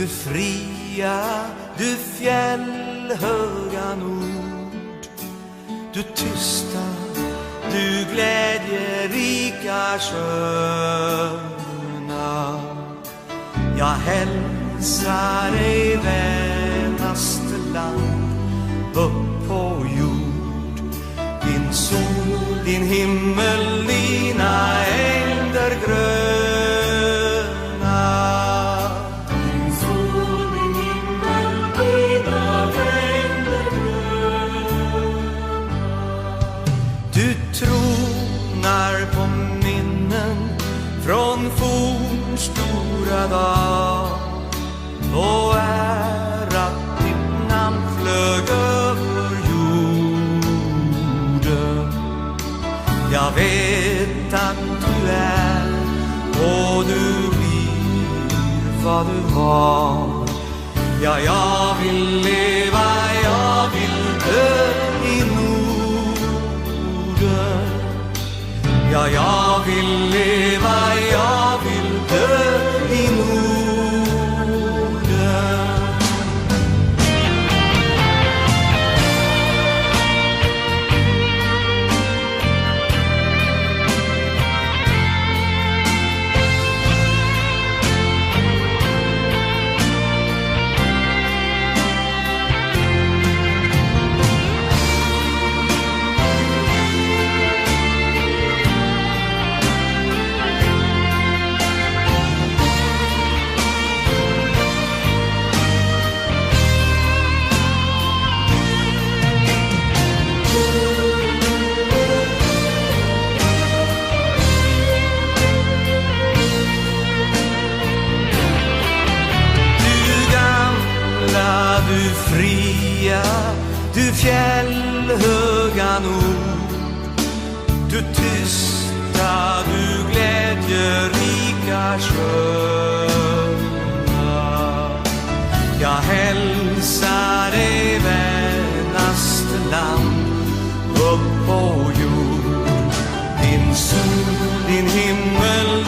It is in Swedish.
Du fria, du fjällhöga nord, du tysta, du glädjerika sköna. Jag hälsar dig vänaste land upp på jord. Din sol, din himmel, dina ängder gröna. Din sol, din himmel, dina ängder gröna. Du tronar på minnen från fornstora dag, och att ditt namn flög över jorden. Jag vet att du är och du blir vad du var. Ja, jag vill leva, jag vill dö i Norden. Ja, jag vill leva, jag vill dö i Norden. Du fria, du fjällhöga nord, du tysta, du glädjerika sköna. Jag hälsar dig vänaste land upp på jord. Din sol, din himmel,